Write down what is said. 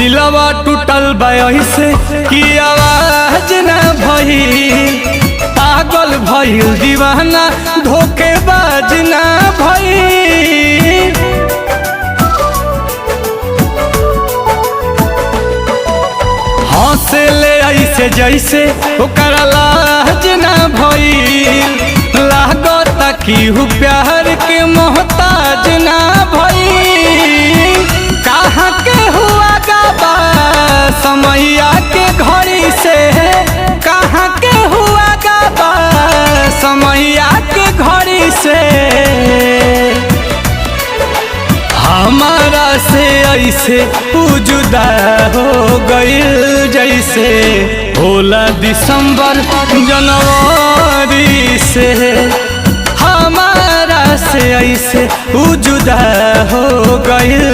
दिलवा टूटल से कि आवाज न भइल, पागल भइल दीवाना धोखेबाज न भइल। हंसे ले ऐसे जैसे ओकर लाज न भइल, लागता कि हूँ प्यार के मोहताज न भइल। कहाँ के हुआ गाबा समैया के घड़ी से, कहाँ के हुआ गाबा समैया के घड़ी से। हमारा से ऐसे जुदा हो गइल जैसे होला दिसंबर जनवरी से। हमारा से ऐसे जुदा हो गइल।